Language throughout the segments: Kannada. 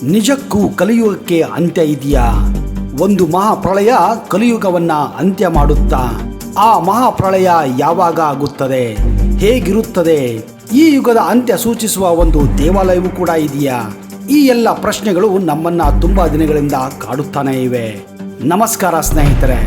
ನಿಜಕ್ಕೂ ಕಲಿಯುಗಕ್ಕೆ ಅಂತ್ಯ ಇದೆಯಾ? ಒಂದು ಮಹಾಪ್ರಳಯ ಕಲಿಯುಗವನ್ನ ಅಂತ್ಯ ಮಾಡುತ್ತಾ? ಆ ಮಹಾಪ್ರಳಯ ಯಾವಾಗ ಆಗುತ್ತದೆ, ಹೇಗಿರುತ್ತದೆ? ಈ ಯುಗದ ಅಂತ್ಯ ಸೂಚಿಸುವ ಒಂದು ದೇವಾಲಯವೂ ಕೂಡ ಇದೆಯಾ? ಈ ಎಲ್ಲ ಪ್ರಶ್ನೆಗಳು ನಮ್ಮನ್ನ ತುಂಬಾ ದಿನಗಳಿಂದ ಕಾಡುತ್ತಾನೆ ಇವೆ. ನಮಸ್ಕಾರ ಸ್ನೇಹಿತರೆ,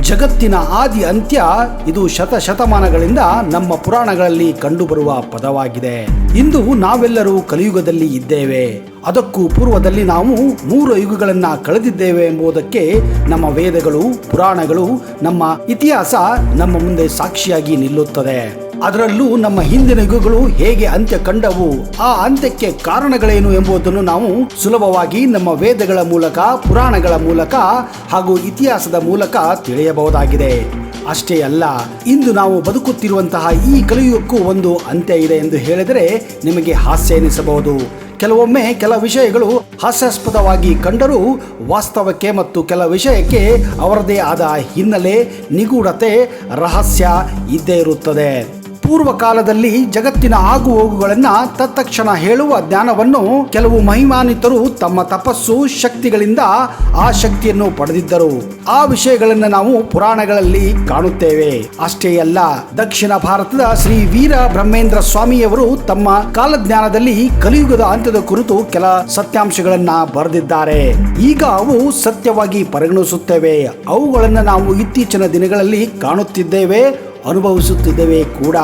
ಜಗತ್ತಿನ ಆದಿ ಅಂತ್ಯ ಇದು ಶತಮಾನಗಳಿಂದ ನಮ್ಮ ಪುರಾಣಗಳಲ್ಲಿ ಕಂಡುಬರುವ ಪದವಾಗಿದೆ. ಇಂದು ನಾವೆಲ್ಲರೂ ಕಲಿಯುಗದಲ್ಲಿ ಇದ್ದೇವೆ. ಅದಕ್ಕೂ ಪೂರ್ವದಲ್ಲಿ ನಾವು 3 ಯುಗಗಳನ್ನ ಕಳೆದಿದ್ದೇವೆ ಎಂಬುದಕ್ಕೆ ನಮ್ಮ ವೇದಗಳು, ಪುರಾಣಗಳು, ನಮ್ಮ ಇತಿಹಾಸ ನಮ್ಮ ಮುಂದೆ ಸಾಕ್ಷಿಯಾಗಿ ನಿಲ್ಲುತ್ತದೆ. ಅದರಲ್ಲೂ ನಮ್ಮ ಹಿಂದಿನ ಯುಗಗಳು ಹೇಗೆ ಅಂತ್ಯ ಕಂಡವು, ಆ ಅಂತ್ಯಕ್ಕೆ ಕಾರಣಗಳೇನು ಎಂಬುದನ್ನು ನಾವು ಸುಲಭವಾಗಿ ನಮ್ಮ ವೇದಗಳ ಮೂಲಕ, ಪುರಾಣಗಳ ಮೂಲಕ ಹಾಗೂ ಇತಿಹಾಸದ ಮೂಲಕ ತಿಳಿಯಬಹುದಾಗಿದೆ. ಅಷ್ಟೇ ಅಲ್ಲ, ಇಂದು ನಾವು ಬದುಕುತ್ತಿರುವಂತಹ ಈ ಕಲಿಯುಗಕ್ಕೂ ಒಂದು ಅಂತ್ಯ ಇದೆ ಎಂದು ಹೇಳಿದರೆ ನಿಮಗೆ ಹಾಸ್ಯ ಎನಿಸಬಹುದು. ಕೆಲವೊಮ್ಮೆ ಕೆಲ ವಿಷಯಗಳು ಹಾಸ್ಯಾಸ್ಪದವಾಗಿ ಕಂಡರೂ ವಾಸ್ತವಕ್ಕೆ ಮತ್ತು ಕೆಲ ವಿಷಯಕ್ಕೆ ಅವರದೇ ಆದ ಹಿನ್ನೆಲೆ, ನಿಗೂಢತೆ, ರಹಸ್ಯ ಇದ್ದೇ ಇರುತ್ತದೆ. ಪೂರ್ವ ಕಾಲದಲ್ಲಿ ಜಗತ್ತಿನ ಆಗು ಹೋಗುಗಳನ್ನು ತತ್ಕ್ಷಣ ಹೇಳುವ ಜ್ಞಾನವನ್ನು ಕೆಲವು ಮಹಿಮಾನ್ವಿತರು ತಮ್ಮ ತಪಸ್ಸು ಶಕ್ತಿಗಳಿಂದ ಆ ಶಕ್ತಿಯನ್ನು ಪಡೆದಿದ್ದರು. ಆ ವಿಷಯಗಳನ್ನು ನಾವು ಪುರಾಣಗಳಲ್ಲಿ ಕಾಣುತ್ತೇವೆ. ಅಷ್ಟೇ ಅಲ್ಲ, ದಕ್ಷಿಣ ಭಾರತದ ಶ್ರೀ ವೀರ ಬ್ರಹ್ಮೇಂದ್ರ ಸ್ವಾಮಿಯವರು ತಮ್ಮ ಕಾಲಜ್ಞಾನದಲ್ಲಿ ಕಲಿಯುಗದ ಅಂತ್ಯದ ಕುರಿತು ಕೆಲ ಸತ್ಯಾಂಶಗಳನ್ನ ಬರೆದಿದ್ದಾರೆ. ಈಗ ಅವು ಸತ್ಯವಾಗಿ ಪರಿಗಣಿಸುತ್ತೇವೆ. ಅವುಗಳನ್ನು ನಾವು ಇತ್ತೀಚಿನ ದಿನಗಳಲ್ಲಿ ಕಾಣುತ್ತಿದ್ದೇವೆ, ಅನುಭವಿಸುತ್ತಿದ್ದೇವೆ ಕೂಡ.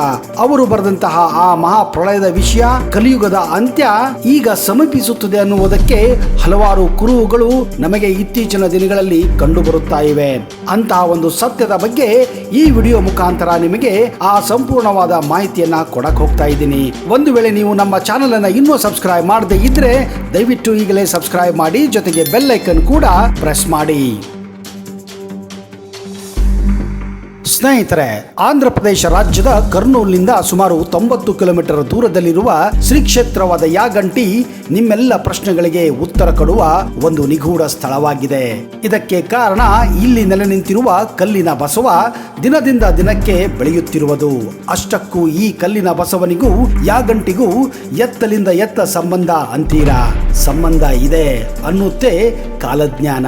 ಅವರು ಬರೆದಂತಹ ಆ ಮಹಾಪ್ರಳಯದ ವಿಷಯ, ಕಲಿಯುಗದ ಅಂತ್ಯ ಈಗ ಸಮೀಪಿಸುತ್ತದೆ ಅನ್ನುವುದಕ್ಕೆ ಹಲವಾರು ಕುರುಹುಗಳು ನಮಗೆ ಇತ್ತೀಚಿನ ದಿನಗಳಲ್ಲಿ ಕಂಡು ಬರುತ್ತಾ ಇವೆ. ಅಂತಹ ಒಂದು ಸತ್ಯದ ಬಗ್ಗೆ ಈ ವಿಡಿಯೋ ಮುಖಾಂತರ ನಿಮಗೆ ಆ ಸಂಪೂರ್ಣವಾದ ಮಾಹಿತಿಯನ್ನ ಕೊಡಕ್ ಹೋಗ್ತಾ ಇದ್ದೀನಿ. ಒಂದು ವೇಳೆ ನೀವು ನಮ್ಮ ಚಾನೆಲ್ ಅನ್ನ ಇನ್ನೂ ಸಬ್ಸ್ಕ್ರೈಬ್ ಮಾಡದೇ ಇದ್ರೆ ದಯವಿಟ್ಟು ಈಗಲೇ ಸಬ್ಸ್ಕ್ರೈಬ್ ಮಾಡಿ, ಜೊತೆಗೆ ಬೆಲ್ ಐಕನ್ ಕೂಡ ಪ್ರೆಸ್ ಮಾಡಿ. ಸ್ನೇಹಿತರೆ, ಆಂಧ್ರ ಪ್ರದೇಶ ರಾಜ್ಯದ ಕರ್ನೂಲ್ನಿಂದ ಸುಮಾರು 90 ಕಿಲೋಮೀಟರ್ ದೂರದಲ್ಲಿರುವ ಶ್ರೀ ಕ್ಷೇತ್ರವಾದ ಯಾಗಂಟಿ ನಿಮ್ಮೆಲ್ಲ ಪ್ರಶ್ನೆಗಳಿಗೆ ಉತ್ತರ ಕೊಡುವ ಒಂದು ನಿಗೂಢ ಸ್ಥಳವಾಗಿದೆ. ಇದಕ್ಕೆ ಕಾರಣ ಇಲ್ಲಿ ನೆಲೆ ನಿಂತಿರುವ ಕಲ್ಲಿನ ಬಸವ ದಿನದಿಂದ ದಿನಕ್ಕೆ ಬೆಳೆಯುತ್ತಿರುವುದು. ಅಷ್ಟಕ್ಕೂ ಈ ಕಲ್ಲಿನ ಬಸವನಿಗೂ ಯಾಗಂಟಿಗೂ ಎತ್ತಲಿಂದ ಎತ್ತ ಸಂಬಂಧ ಅಂತೀರಾ? ಸಂಬಂಧ ಇದೆ ಅನ್ನುತ್ತೆ ಕಾಲಜ್ಞಾನ.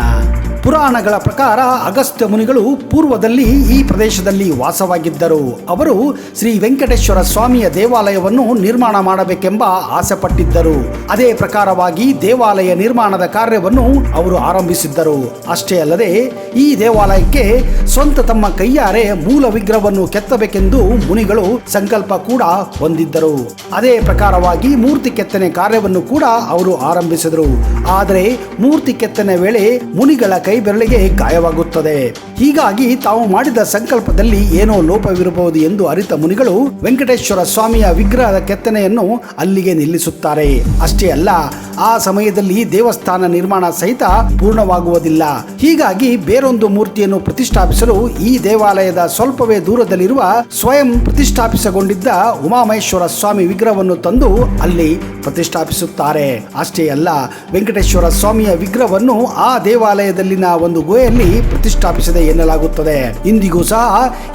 ಪುರಾಣಗಳ ಪ್ರಕಾರ ಅಗಸ್ತ್ಯ ಮುನಿಗಳು ಪೂರ್ವದಲ್ಲಿ ಈ ಪ್ರದೇಶದಲ್ಲಿ ವಾಸವಾಗಿದ್ದರು. ಅವರು ಶ್ರೀ ವೆಂಕಟೇಶ್ವರ ಸ್ವಾಮಿಯ ದೇವಾಲಯವನ್ನು ನಿರ್ಮಾಣ ಮಾಡಬೇಕೆಂಬ ಆಸೆ ಪಟ್ಟಿದ್ದರು. ಅದೇ ಪ್ರಕಾರವಾಗಿ ದೇವಾಲಯ ನಿರ್ಮಾಣದ ಕಾರ್ಯವನ್ನು ಅವರು ಆರಂಭಿಸಿದ್ದರು. ಅಷ್ಟೇ ಅಲ್ಲದೆ ಈ ದೇವಾಲಯಕ್ಕೆ ಸ್ವಂತ ತಮ್ಮ ಕೈಯಾರೆ ಮೂಲ ವಿಗ್ರಹವನ್ನು ಕೆತ್ತಬೇಕೆಂದು ಮುನಿಗಳು ಸಂಕಲ್ಪ ಕೂಡ ಹೊಂದಿದ್ದರು. ಅದೇ ಪ್ರಕಾರವಾಗಿ ಮೂರ್ತಿ ಕೆತ್ತನೆ ಕಾರ್ಯವನ್ನು ಕೂಡ ಅವರು ಆರಂಭಿಸಿದರು. ಆದರೆ ಮೂರ್ತಿ ಕೆತ್ತನೆ ವೇಳೆ ಮುನಿಗಳ ಕೈ ಬೆರಳಿಗೆ ಗಾಯವಾಗುತ್ತದೆ. ಹೀಗಾಗಿ ತಾವು ಮಾಡಿದ ಸಂಕಲ್ಪದಲ್ಲಿ ಏನೋ ಲೋಪವಿರಬಹುದು ಎಂದು ಅರಿತ ಮುನಿಗಳು ವೆಂಕಟೇಶ್ವರ ಸ್ವಾಮಿಯ ವಿಗ್ರಹದ ಕೆತ್ತನೆಯನ್ನು ಅಲ್ಲಿಗೆ ನಿಲ್ಲಿಸುತ್ತಾರೆ. ಅಷ್ಟೇ ಅಲ್ಲ, ಆ ಸಮಯದಲ್ಲಿ ದೇವಸ್ಥಾನ ನಿರ್ಮಾಣ ಸಹಿತ ಪೂರ್ಣವಾಗುವುದಿಲ್ಲ. ಹೀಗಾಗಿ ಬೇರೊಂದು ಮೂರ್ತಿಯನ್ನು ಪ್ರತಿಷ್ಠಾಪಿಸಲು ಈ ದೇವಾಲಯದ ಸ್ವಲ್ಪವೇ ದೂರದಲ್ಲಿರುವ ಸ್ವಯಂ ಪ್ರತಿಷ್ಠಾಪಿಸಿಕೊಂಡಿದ್ದ ಉಮಾಮಹೇಶ್ವರ ಸ್ವಾಮಿ ವಿಗ್ರಹವನ್ನು ತಂದು ಅಲ್ಲಿ ಪ್ರತಿಷ್ಠಾಪಿಸುತ್ತಾರೆ. ಅಷ್ಟೇ ಅಲ್ಲ, ವೆಂಕಟೇಶ್ವರ ಸ್ವಾಮಿಯ ವಿಗ್ರಹವನ್ನು ಆ ದೇವಾಲಯದಲ್ಲಿನ ಒಂದು ಗುಹೆಯಲ್ಲಿ ಪ್ರತಿಷ್ಠಾಪಿಸಿದೆ ಎನ್ನಲಾಗುತ್ತದೆ. ಇಂದಿಗೂ ಸಹ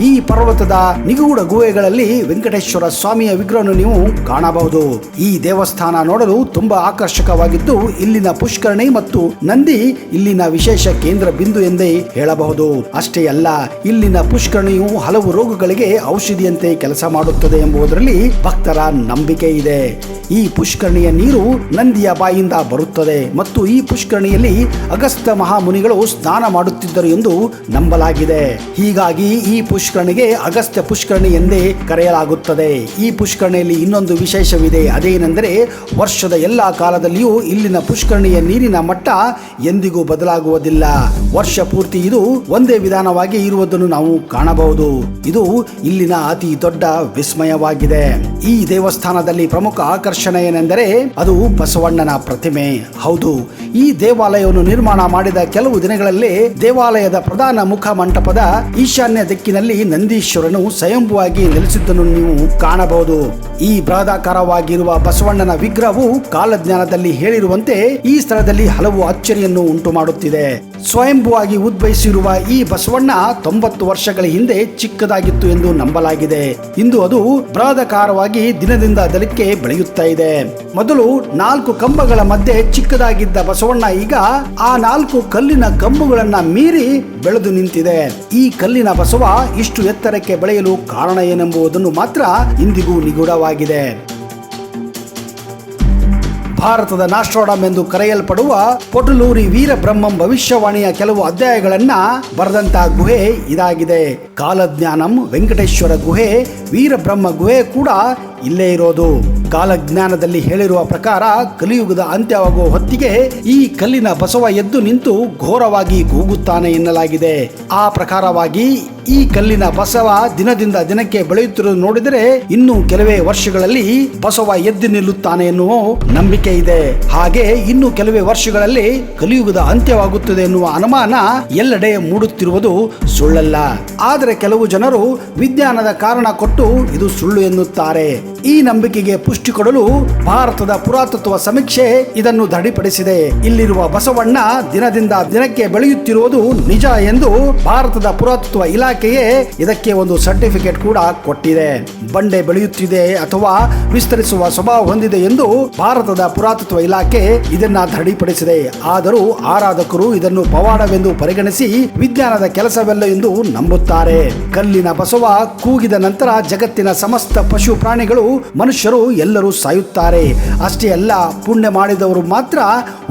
ಈ ಪರ್ವತದ ನಿಗೂಢ ಗುಹೆಗಳಲ್ಲಿ ವೆಂಕಟೇಶ್ವರ ಸ್ವಾಮಿಯ ವಿಗ್ರಹವನ್ನು ನೀವು ಕಾಣಬಹುದು. ಈ ದೇವಸ್ಥಾನ ನೋಡಲು ತುಂಬಾ ಆಕರ್ಷಕವಾಗಿದ್ದು ಇಲ್ಲಿನ ಪುಷ್ಕರಣಿ ಮತ್ತು ನಂದಿ ಇಲ್ಲಿನ ವಿಶೇಷ ಕೇಂದ್ರ ಬಿಂದು ಎಂದೇ ಹೇಳಬಹುದು. ಅಷ್ಟೇ ಅಲ್ಲ, ಇಲ್ಲಿನ ಪುಷ್ಕರಣಿಯು ಹಲವು ರೋಗಗಳಿಗೆ ಔಷಧಿಯಂತೆ ಕೆಲಸ ಮಾಡುತ್ತದೆ ಎಂಬುದರಲ್ಲಿ ಭಕ್ತರ ನಂಬಿಕೆ ಇದೆ. ಈ ಪುಷ್ಕರಣಿಯ ನೀರು ನಂದಿಯ ಬಾಯಿಂದ ಬರುತ್ತದೆ ಮತ್ತು ಈ ಪುಷ್ಕರಣಿಯಲ್ಲಿ ಅಗಸ್ತ್ಯ ಮಹಾಮುನಿಗಳು ಸ್ನಾನ ಮಾಡುತ್ತಿದ್ದರು ಎಂದು ನಂಬಲಾಗಿದೆ. ಹೀಗಾಗಿ ಈ ಪುಷ್ಕರಣಿಗೆ ಅಗಸ್ತ್ಯ ಪುಷ್ಕರಣಿ ಎಂದೇ ಕರೆಯಲಾಗುತ್ತದೆ. ಈ ಪುಷ್ಕರಣಿಯಲ್ಲಿ ಇನ್ನೊಂದು ವಿಶೇಷವಿದೆ. ಅದೇನೆಂದರೆ ವರ್ಷದ ಎಲ್ಲಾ ಕಾಲದಲ್ಲಿಯೂ ಇಲ್ಲಿನ ಪುಷ್ಕರಣಿಯ ನೀರಿನ ಮಟ್ಟ ಎಂದಿಗೂ ಬದಲಾಗುವುದಿಲ್ಲ. ವರ್ಷ ಪೂರ್ತಿ ಇದು ಒಂದೇ ವಿಧಾನವಾಗಿ ಇರುವುದನ್ನು ನಾವು ಕಾಣಬಹುದು. ಇದು ಇಲ್ಲಿನ ಅತಿ ದೊಡ್ಡ ವಿಸ್ಮಯವಾಗಿದೆ. ಈ ದೇವಸ್ಥಾನದಲ್ಲಿ ಪ್ರಮುಖ ಆಕರ್ಷಣೆ ಏನೆಂದರೆ ಅದು ಬಸವಣ್ಣನ ಪ್ರತಿಮೆ. ಹೌದು, ಈ ದೇವಾಲಯವನ್ನು ನಿರ್ಮಾಣ ಮಾಡಿದ ಕೆಲವು ದಿನಗಳಲ್ಲೇ ದೇವಾಲಯದ ಪ್ರಧಾನ ಮುಖ ಮಂಟಪದ ಈಶಾನ್ಯ ದಿಕ್ಕಿನಲ್ಲಿ ನಂದೀಶ್ವರನು ಸ್ವಯಂಭುವಾಗಿ ನೆಲೆಸಿದ್ದನ್ನು ನೀವು ಕಾಣಬಹುದು. ಈ ಬೃಹದಾಕಾರವಾಗಿರುವ ಬಸವಣ್ಣನ ವಿಗ್ರಹವು ಕಾಲಜ್ಞಾನದಲ್ಲಿ ಹೇಳಿರುವಂತೆ ಈ ಸ್ಥಳದಲ್ಲಿ ಹಲವು ಅಚ್ಚರಿಯನ್ನು ಉಂಟು ಮಾಡುತ್ತಿದೆ. ಸ್ವಯಂಭುವಾಗಿ ಉದ್ಭವಿಸಿರುವ ಈ ಬಸವಣ್ಣ 90 ವರ್ಷಗಳ ಹಿಂದೆ ಚಿಕ್ಕದಾಗಿತ್ತು ಎಂದು ನಂಬಲಾಗಿದೆ. ಇಂದು ಅದು ಬೃಹದಾಕಾರವಾಗಿ ದಿನದಿಂದ ದಿನಕ್ಕೆ ಬೆಳೆಯುತ್ತಾ ಇದೆ. ಮೊದಲು 4 ಕಂಬಗಳ ಮಧ್ಯೆ ಚಿಕ್ಕದಾಗಿದ್ದ ಬಸವಣ್ಣ ಈಗ ಆ 4 ಕಲ್ಲಿನ ಕಂಬಗಳನ್ನ ಮೀರಿ ಬೆಳೆದು ನಿಂತಿದೆ. ಈ ಕಲ್ಲಿನ ಬಸವ ಇಷ್ಟು ಎತ್ತರಕ್ಕೆ ಬೆಳೆಯಲು ಕಾರಣ ಏನೆಂಬುದನ್ನು ಮಾತ್ರ ಇಂದಿಗೂ ನಿಗೂಢವಾಗಿದೆ. ಭಾರತದ ನಾಸ್ಟ್ರಾಡಮ್ ಎಂದು ಕರೆಯಲ್ಪಡುವ ಪೊಟುಲೂರಿ ವೀರಬ್ರಹ್ಮಂ ಭವಿಷ್ಯವಾಣಿಯ ಕೆಲವು ಅಧ್ಯಾಯಗಳನ್ನ ಬರೆದಂತಹ ಗುಹೆ ಇದಾಗಿದೆ. ಕಾಲಜ್ಞಾನಂ ವೆಂಕಟೇಶ್ವರ ಗುಹೆ, ವೀರಬ್ರಹ್ಮ ಗುಹೆ ಕೂಡ ಇಲ್ಲೇ ಇರೋದು. ಕಾಲಜ್ಞಾನದಲ್ಲಿ ಹೇಳಿರುವ ಪ್ರಕಾರ ಕಲಿಯುಗದ ಅಂತ್ಯವಾಗುವ ಹೊತ್ತಿಗೆ ಈ ಕಲ್ಲಿನ ಬಸವ ಎದ್ದು ನಿಂತು ಘೋರವಾಗಿ ಕೂಗುತ್ತಾನೆ ಎನ್ನಲಾಗಿದೆ. ಆ ಪ್ರಕಾರವಾಗಿ ಈ ಕಲ್ಲಿನ ಬಸವ ದಿನದಿಂದ ದಿನಕ್ಕೆ ಬೆಳೆಯುತ್ತಿರುವುದು ನೋಡಿದರೆ ಇನ್ನು ಕೆಲವೇ ವರ್ಷಗಳಲ್ಲಿ ಬಸವ ಎದ್ದು ನಿಲ್ಲುತ್ತಾನೆ ಎನ್ನುವ ನಂಬಿಕೆ ಇದೆ. ಹಾಗೆ ಇನ್ನು ಕೆಲವೇ ವರ್ಷಗಳಲ್ಲಿ ಕಲಿಯುಗದ ಅಂತ್ಯವಾಗುತ್ತದೆ ಎನ್ನುವ ಅನುಮಾನ ಎಲ್ಲೆಡೆ ಮೂಡುತ್ತಿರುವುದು ಸುಳ್ಳಲ್ಲ. ಆದರೆ ಕೆಲವು ಜನರು ವಿಜ್ಞಾನದ ಕಾರಣ ಕೊಟ್ಟು ಇದು ಸುಳ್ಳು ಎನ್ನುತ್ತಾರೆ. ಈ ನಂಬಿಕೆಗೆ ಪುಷ್ಟಿ ಕೊಡಲು ಭಾರತದ ಪುರಾತತ್ವ ಸಮೀಕ್ಷೆ ಇದನ್ನು ದೃಢಪಡಿಸಿದೆ. ಇಲ್ಲಿರುವ ಬಸವಣ್ಣ ದಿನದಿಂದ ದಿನಕ್ಕೆ ಬೆಳೆಯುತ್ತಿರುವುದು ನಿಜ ಎಂದು ಭಾರತದ ಪುರಾತತ್ವ ಇಲಾಖೆಯೇ ಇದಕ್ಕೆ ಒಂದು ಸರ್ಟಿಫಿಕೇಟ್ ಕೂಡ ಕೊಟ್ಟಿದೆ. ಬಂಡೆ ಬೆಳೆಯುತ್ತಿದೆ ಅಥವಾ ವಿಸ್ತರಿಸುವ ಸ್ವಭಾವ ಹೊಂದಿದೆ ಎಂದು ಭಾರತದ ಪುರಾತತ್ವ ಇಲಾಖೆ ಇದನ್ನ ದೃಢಪಡಿಸಿದೆ. ಆದರೂ ಆರಾಧಕರು ಇದನ್ನು ಪವಾಡವೆಂದು ಪರಿಗಣಿಸಿ ವಿಜ್ಞಾನದ ಕೆಲಸವಲ್ಲ ಎಂದು ನಂಬುತ್ತಾರೆ. ಕಲ್ಲಿನ ಬಸವ ಕೂಗಿದ ನಂತರ ಜಗತ್ತಿನ ಸಮಸ್ತ ಪಶು ಪ್ರಾಣಿಗಳು ಮನುಷ್ಯರು ಎಲ್ಲರೂ ಸಾಯುತ್ತಾರೆ. ಅಷ್ಟೇ ಅಲ್ಲ, ಪುಣ್ಯ ಮಾಡಿದವರು ಮಾತ್ರ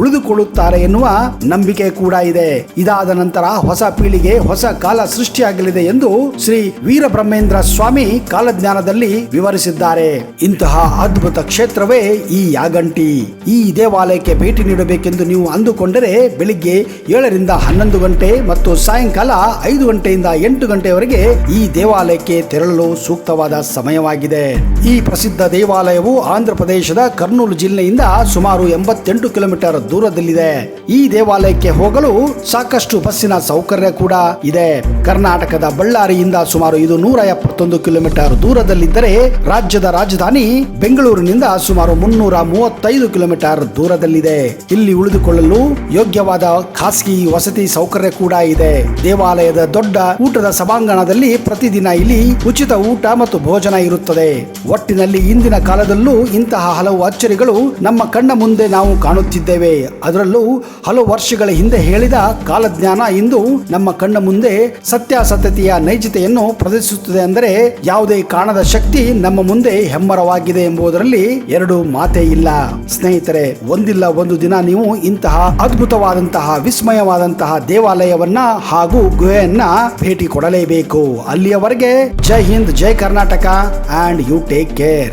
ಉಳಿದುಕೊಳ್ಳುತ್ತಾರೆ ಎನ್ನುವ ನಂಬಿಕೆ ಕೂಡ ಇದೆ. ಇದಾದ ನಂತರ ಹೊಸ ಪೀಳಿಗೆ ಹೊಸ ಕಾಲ ಸೃಷ್ಟಿಯಾಗಲಿದೆ ಎಂದು ಶ್ರೀ ವೀರಬ್ರಹ್ಮೇಂದ್ರ ಸ್ವಾಮಿ ಕಾಲಜ್ಞಾನದಲ್ಲಿ ವಿವರಿಸಿದ್ದಾರೆ. ಇಂತಹ ಅದ್ಭುತ ಕ್ಷೇತ್ರವೇ ಈ ಯಾಗಂಟಿ. ಈ ದೇವಾಲಯಕ್ಕೆ ಭೇಟಿ ನೀಡಬೇಕೆಂದು ನೀವು ಅಂದುಕೊಂಡರೆ ಬೆಳಿಗ್ಗೆ 7 ರಿಂದ 11 ಗಂಟೆ ಮತ್ತು ಸಾಯಂಕಾಲ 5 ಗಂಟೆಯಿಂದ 8 ಗಂಟೆಯವರೆಗೆ ಈ ದೇವಾಲಯಕ್ಕೆ ತೆರಳಲು ಸೂಕ್ತವಾದ ಸಮಯವಾಗಿದೆ. ಈ ಪ್ರಸಿದ್ಧ ದೇವಾಲಯವು ಆಂಧ್ರ ಪ್ರದೇಶದ ಕರ್ನೂಲು ಜಿಲ್ಲೆಯಿಂದ ಸುಮಾರು 88 ಕಿಲೋಮೀಟರ್ ದೂರದಲ್ಲಿದೆ. ಈ ದೇವಾಲಯಕ್ಕೆ ಹೋಗಲು ಸಾಕಷ್ಟು ಬಸ್ಸಿನ ಸೌಕರ್ಯ ಕೂಡ ಇದೆ. ಕರ್ನಾಟಕದ ಬಳ್ಳಾರಿಯಿಂದ ಸುಮಾರು ಇದು 171 ಕಿಲೋಮೀಟರ್ ದೂರದಲ್ಲಿದ್ದರೆ ರಾಜ್ಯದ ರಾಜಧಾನಿ ಬೆಂಗಳೂರಿನಿಂದ ಸುಮಾರು 335 ಕಿಲೋಮೀಟರ್ ದೂರದಲ್ಲಿದೆ. ಇಲ್ಲಿ ಉಳಿದುಕೊಳ್ಳಲು ಯೋಗ್ಯವಾದ ಖಾಸಗಿ ವಸತಿ ಸೌಕರ್ಯ ಕೂಡ ಇದೆ. ದೇವಾಲಯದ ದೊಡ್ಡ ಊಟದ ಸಭಾಂಗಣದಲ್ಲಿ ಪ್ರತಿದಿನ ಇಲ್ಲಿ ಉಚಿತ ಊಟ ಮತ್ತು ಭೋಜನ ಇರುತ್ತದೆ. ಒಟ್ಟಿನಲ್ಲಿ ಇಂದಿನ ಕಾಲದಲ್ಲೂ ಇಂತಹ ಹಲವು ಅಚ್ಚರಿಗಳು ನಮ್ಮ ಕಣ್ಣ ಮುಂದೆ ನಾವು ಕಾಣುತ್ತಿದ್ದೇವೆ. ಅದರಲ್ಲೂ ಹಲವು ವರ್ಷಗಳ ಹಿಂದೆ ಹೇಳಿದ ಕಾಲಜ್ಞಾನ ಇಂದು ನಮ್ಮ ಕಣ್ಣ ಮುಂದೆ ಸತ್ಯಾಸತ್ಯತೆಯ ನೈಜತೆಯನ್ನು ಪ್ರದರ್ಶಿಸುತ್ತದೆ. ಅಂದರೆ ಯಾವುದೇ ಕಾಣದ ಶಕ್ತಿ ನಮ್ಮ ಮುಂದೆ ಹೆಮ್ಮರವಾಗಿದೆ ಎಂಬುದರಲ್ಲಿ ಎರಡು ಮಾತೇ ಇಲ್ಲ. ಸ್ನೇಹಿತರೆ, ಒಂದಿಲ್ಲ ಒಂದು ದಿನ ನೀವು ಇಂತಹ ಅದ್ಭುತವಾದಂತಹ ವಿಸ್ಮಯವಾದಂತಹ ದೇವಾಲಯವನ್ನ ಹಾಗೂ ಗುಹೆಯನ್ನ ಭೇಟಿ ಕೊಡಲೇಬೇಕು. ಅಲ್ಲಿಯವರೆಗೆ ಜೈ ಹಿಂದ್, ಜೈ Karnataka, and you take care.